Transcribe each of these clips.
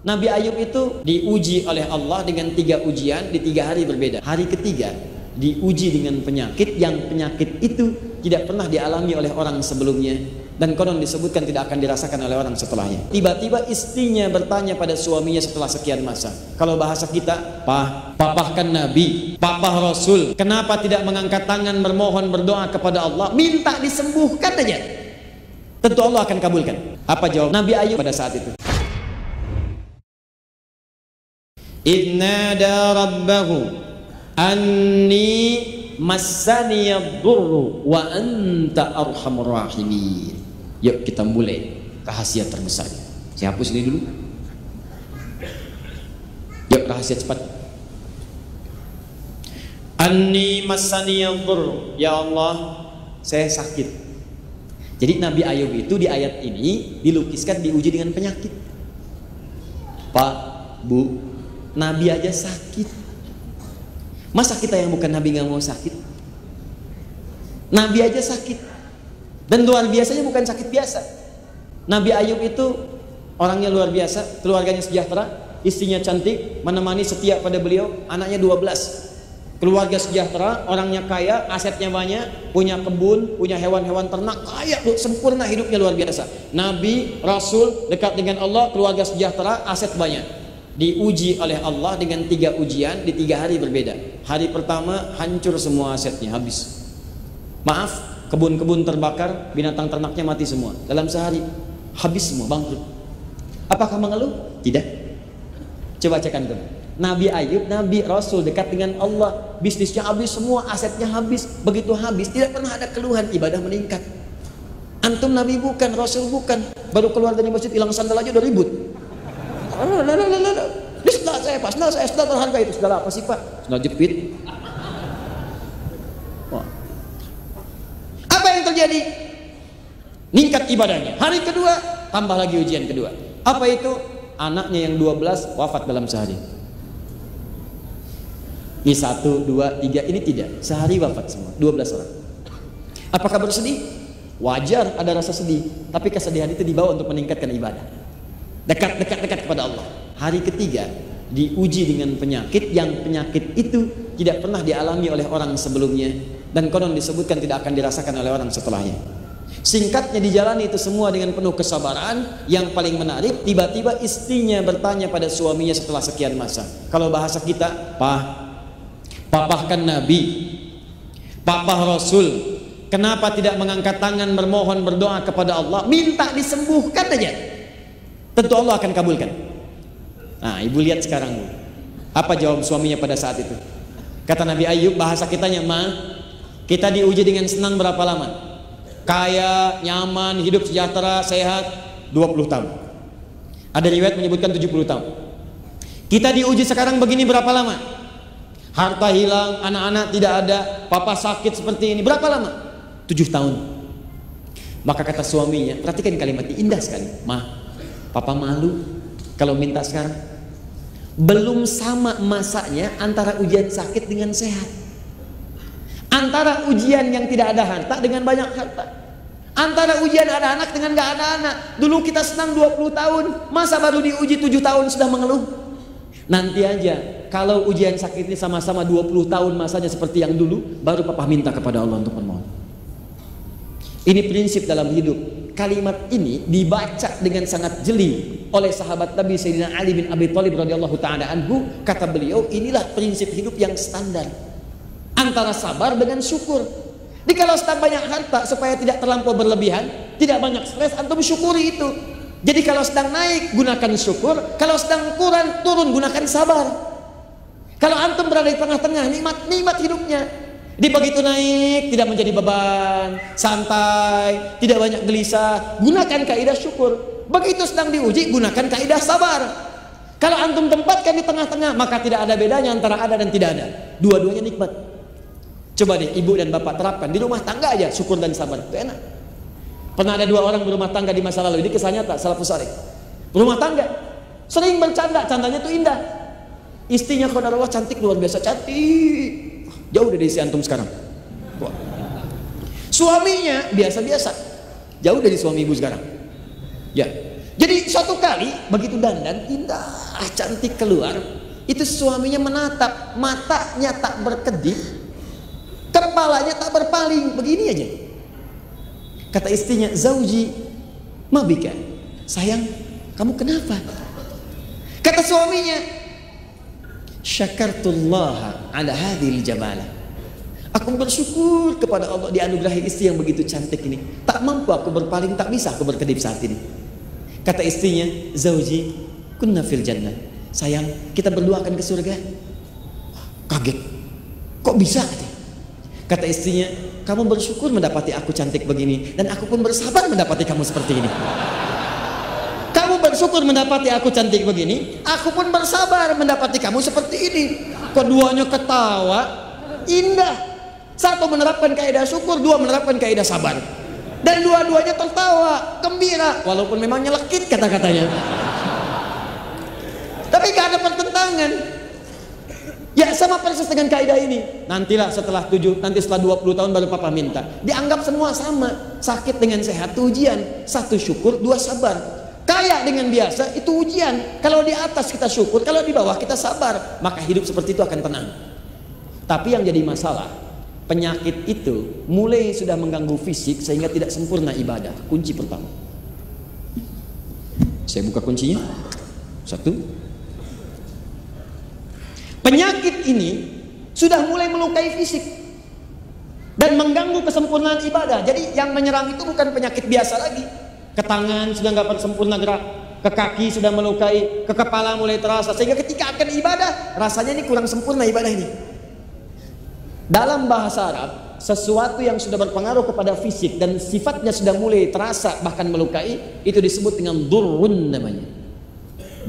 Nabi Ayub itu diuji oleh Allah dengan 3 ujian di 3 hari berbeda. Hari ketiga diuji dengan penyakit yang penyakit itu tidak pernah dialami oleh orang sebelumnya, dan konon disebutkan tidak akan dirasakan oleh orang setelahnya. Tiba-tiba istrinya bertanya pada suaminya setelah sekian masa. Kalau bahasa kita, papah kan Nabi, papah Rasul, kenapa tidak mengangkat tangan bermohon berdoa kepada Allah, minta disembuhkan aja, tentu Allah akan kabulkan. Apa jawab Nabi Ayub pada saat itu? Idnada rabbahu anni massaniyad-durru wa anta arhamur rahimin. Yuk kita mulai rahasia terbesarnya. Saya hapus ini dulu. Yuk rahasia cepat. Anni massaniyad-durru, ya Allah, saya sakit. Jadi Nabi Ayub itu di ayat ini dilukiskan diuji dengan penyakit. Pak, Bu, Nabi aja sakit. Masa kita yang bukan Nabi nggak mau sakit? Nabi aja sakit. Dan luar biasanya bukan sakit biasa. Nabi Ayub itu orangnya luar biasa, keluarganya sejahtera, istrinya cantik, menemani setia pada beliau, anaknya 12. Keluarga sejahtera, orangnya kaya, asetnya banyak, punya kebun, punya hewan-hewan ternak, kaya, sempurna hidupnya luar biasa. Nabi, Rasul, dekat dengan Allah, keluarga sejahtera, aset banyak. Diuji oleh Allah dengan 3 ujian di 3 hari berbeda. Hari pertama hancur semua asetnya, habis. Maaf, kebun-kebun terbakar, binatang ternaknya mati semua. Dalam sehari habis semua, bangkrut. Apakah mengeluh? Tidak. Coba cek antum. Nabi Ayub, Nabi Rasul dekat dengan Allah, bisnisnya habis semua, asetnya habis. Begitu habis, tidak pernah ada keluhan, ibadah meningkat. Antum Nabi bukan, Rasul bukan, baru keluar dari masjid hilang sandal aja udah ribut. Ini sendal saya Pak, sendal saya, sendal terharga itu. Sendal apa sih Pak? Sendal jepit. Wah. Apa yang terjadi? Ningkat ibadahnya. Hari kedua tambah lagi ujian kedua. Apa itu? Anaknya yang 12 wafat dalam sehari. Ini 1, 2, 3, ini tidak. Sehari wafat semua, 12 orang. Apakah bersedih? Wajar ada rasa sedih, tapi kesedihan itu dibawa untuk meningkatkan ibadah. Dekat kepada Allah. Hari ketiga diuji dengan penyakit yang penyakit itu tidak pernah dialami oleh orang sebelumnya, dan konon disebutkan tidak akan dirasakan oleh orang setelahnya. Singkatnya dijalani itu semua dengan penuh kesabaran. Yang paling menarik, tiba-tiba istrinya bertanya pada suaminya setelah sekian masa. Kalau bahasa kita, papah kan Nabi, papah Rasul, kenapa tidak mengangkat tangan bermohon berdoa kepada Allah, minta disembuhkan aja, tentu Allah akan kabulkan. Nah, ibu lihat sekarang, Bu. Apa jawab suaminya pada saat itu? Kata Nabi Ayub, bahasa kitanya, kita diuji dengan senang berapa lama? Kaya, nyaman, hidup sejahtera, sehat 20 tahun. Ada riwayat menyebutkan 70 tahun. Kita diuji sekarang begini berapa lama? Harta hilang, anak-anak tidak ada, papa sakit seperti ini, berapa lama? 7 tahun. Maka kata suaminya, perhatikan kalimat ini indah sekali. Papa malu kalau minta sekarang. Belum sama masanya antara ujian sakit dengan sehat, antara ujian yang tidak ada harta dengan banyak harta, antara ujian ada anak dengan gak ada anak. Dulu kita senang 20 tahun, masa baru diuji 7 tahun sudah mengeluh? Nanti aja kalau ujian sakit ini sama-sama 20 tahun masanya seperti yang dulu, baru papa minta kepada Allah untuk memohon. Ini prinsip dalam hidup. Kalimat ini dibaca dengan sangat jeli oleh sahabat Nabi Sayyidina Ali bin Abi Thalib radhiyallahu ta'ala anhu. Kata beliau, inilah prinsip hidup yang standar antara sabar dengan syukur. Jadi kalau sedang banyak harta, supaya tidak terlampau berlebihan, tidak banyak stres, antum syukuri itu. Jadi kalau sedang naik, gunakan syukur. Kalau sedang kurang, turun, gunakan sabar. Kalau antum berada di tengah-tengah, nikmat hidupnya. Di begitu naik, tidak menjadi beban, santai, tidak banyak gelisah, gunakan kaidah syukur. Begitu sedang diuji, gunakan kaidah sabar. Kalau antum tempatkan di tengah-tengah, maka tidak ada bedanya antara ada dan tidak ada. Dua-duanya nikmat. Coba deh ibu dan bapak terapkan di rumah tangga aja, syukur dan sabar, itu enak. Pernah ada 2 orang berumah tangga di masa lalu, ini kisah nyata, salafus saleh. Berumah tangga, sering bercanda, candanya itu indah. Istrinya qadarullah cantik, luar biasa cantik, jauh dari isi antum sekarang. Wah. Suaminya biasa-biasa, jauh dari suami ibu sekarang. Ya, Jadi suatu kali begitu dandan indah cantik keluar, itu suaminya menatap, matanya tak berkedip, kepalanya tak berpaling, begini aja. Kata istrinya, "Zauji, ma bika?" Sayang, kamu kenapa? Kata suaminya, "Syakartullah ala hadhil jamalah." Aku bersyukur kepada Allah dianugerahi istri yang begitu cantik ini. Tak mampu aku berpaling, tak bisa aku berkedip saat ini. Kata istrinya, "Zauji, kunna fil jannah." Sayang, kita berdua akan ke surga. Kaget. Kok bisa? Kata istrinya, "Kamu bersyukur mendapati aku cantik begini, dan aku pun bersabar mendapati kamu seperti ini." Kamu bersyukur mendapati aku cantik begini, aku pun bersabar mendapati kamu seperti ini. Keduanya ketawa, indah. Satu menerapkan kaidah syukur, dua menerapkan kaidah sabar. Dan dua-duanya tertawa, gembira, walaupun memang nyelekit kata-katanya. Tapi gak ada pertentangan. Ya sama persis dengan kaidah ini. Nantilah setelah 20 tahun baru papa minta. Dianggap semua sama. Sakit dengan sehat itu ujian. 1 syukur, 2 sabar. Kaya dengan biasa itu ujian. Kalau di atas kita syukur, kalau di bawah kita sabar, maka hidup seperti itu akan tenang. Tapi yang jadi masalah, penyakit itu mulai sudah mengganggu fisik sehingga tidak sempurna ibadah. Kunci pertama. Saya buka kuncinya. 1. Penyakit ini sudah mulai melukai fisik dan mengganggu kesempurnaan ibadah. Jadi yang menyerang itu bukan penyakit biasa lagi. Ke tangan sudah nggak sempurna gerak, ke kaki sudah melukai, ke kepala mulai terasa, sehingga ketika akan ibadah rasanya ini kurang sempurna ibadah ini. Dalam bahasa Arab, sesuatu yang sudah berpengaruh kepada fisik dan sifatnya sudah mulai terasa bahkan melukai, itu disebut dengan durrun namanya.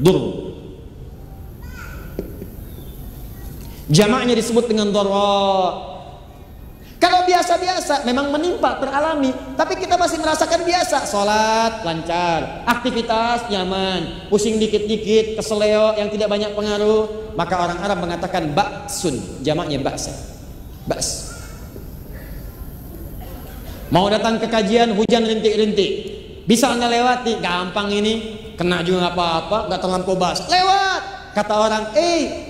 Durr. Jamaknya disebut dengan dharra. Kalau biasa-biasa memang menimpa, teralami, tapi kita masih merasakan biasa. Sholat lancar, aktivitas nyaman, pusing dikit-dikit, keseleo yang tidak banyak pengaruh, maka orang Arab mengatakan ba'sun, jamaknya ba'sa. Ba's. Mau datang ke kajian, hujan rintik-rintik, bisa Anda lewati, gampang ini, kena juga nggak apa-apa, nggak terlampau basah, lewat. Kata orang,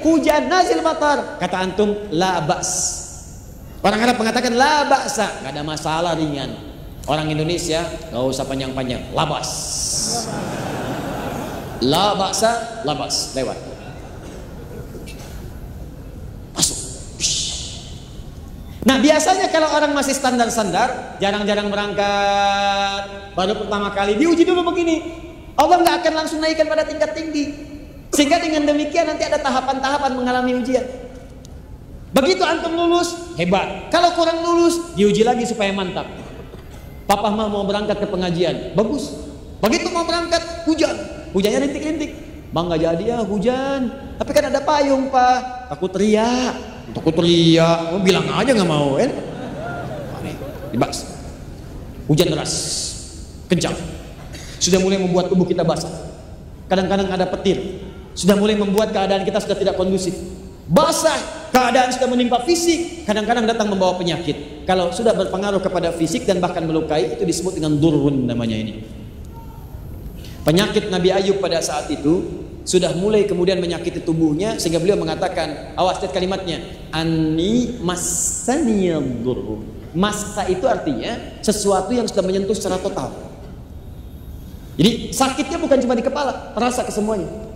hujan nazil matar. Kata antum, la ba's. Orang Arab mengatakan la ba'sa, nggak ada masalah, ringan. Orang Indonesia nggak usah panjang-panjang, labas. La ba'sa, labas, lewat. Masuk. Nah biasanya kalau orang masih standar-standar, jarang-jarang berangkat, baru pertama kali diuji dulu begini, Allah nggak akan langsung naikkan pada tingkat tinggi. Sehingga dengan demikian nanti ada tahapan-tahapan mengalami ujian. Begitu antum lulus, hebat. Kalau kurang lulus, diuji lagi supaya mantap. Papa mah mau berangkat ke pengajian, bagus. Begitu mau berangkat, hujan. Hujannya rintik-rintik. Bang nggak jadi ya hujan. Tapi kan ada payung pak. Takut teriak. Bilang aja nggak mau kan? Dibahas. Hujan deras, kencang. Sudah mulai membuat tubuh kita basah. Kadang-kadang ada petir. Sudah mulai membuat keadaan kita sudah tidak kondusif. Basah, keadaan sudah menimpa fisik, kadang-kadang datang membawa penyakit. Kalau sudah berpengaruh kepada fisik dan bahkan melukai, itu disebut dengan durrun namanya ini. Penyakit Nabi Ayub pada saat itu sudah mulai kemudian menyakiti tubuhnya, sehingga beliau mengatakan, awas lihat kalimatnya, anni massaniyad durr. Massa itu artinya sesuatu yang sudah menyentuh secara total. Jadi sakitnya bukan cuma di kepala, terasa ke semuanya.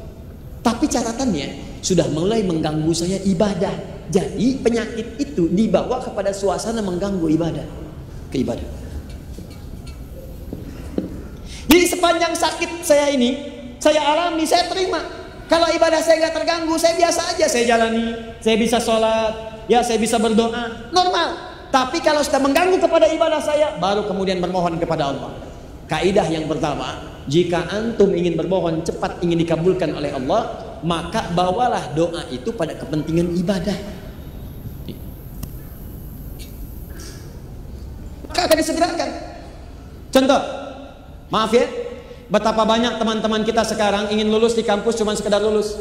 Tapi catatannya sudah mulai mengganggu saya ibadah. Jadi penyakit itu dibawa kepada suasana mengganggu ibadah, keibadah. Jadi sepanjang sakit saya ini, saya alami, saya terima. Kalau ibadah saya nggak terganggu, saya biasa aja, saya jalani, saya bisa sholat, ya saya bisa berdoa, normal. Tapi kalau sudah mengganggu kepada ibadah saya, baru kemudian bermohon kepada Allah. Kaidah yang pertama, jika antum ingin bermohon cepat ingin dikabulkan oleh Allah, maka bawalah doa itu pada kepentingan ibadah. Maka akan disegerakan. Contoh, maaf ya, betapa banyak teman-teman kita sekarang ingin lulus di kampus cuma sekedar lulus.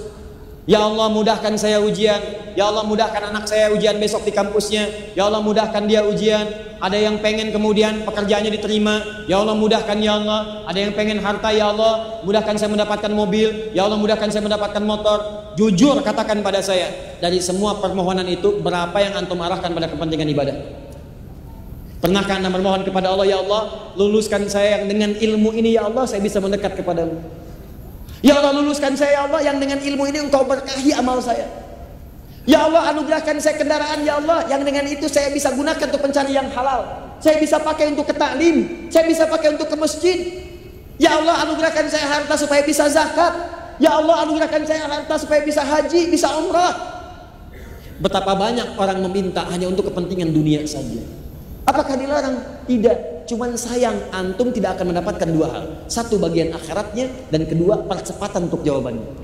Ya Allah mudahkan saya ujian. Ya Allah mudahkan anak saya ujian besok di kampusnya. Ya Allah mudahkan dia ujian. Ada yang pengen kemudian pekerjaannya diterima. Ya Allah mudahkan ya Allah. Ada yang pengen harta ya Allah. Mudahkan saya mendapatkan mobil. Ya Allah mudahkan saya mendapatkan motor. Jujur katakan pada saya. Dari semua permohonan itu berapa yang antum arahkan pada kepentingan ibadah? Pernahkah anda memohon kepada Allah, ya Allah luluskan saya yang dengan ilmu ini ya Allah saya bisa mendekat kepadamu. Ya Allah luluskan saya ya Allah yang dengan ilmu ini engkau berkahi amal saya. Ya Allah anugerahkan saya kendaraan ya Allah yang dengan itu saya bisa gunakan untuk mencari yang halal. Saya bisa pakai untuk ke taklim, saya bisa pakai untuk ke masjid. Ya Allah anugerahkan saya harta supaya bisa zakat. Ya Allah anugerahkan saya harta supaya bisa haji, bisa umrah. Betapa banyak orang meminta hanya untuk kepentingan dunia saja. Apakah dilarang? Tidak. Cuman sayang antum tidak akan mendapatkan dua hal. Satu bagian akhiratnya dan kedua percepatan untuk jawabannya.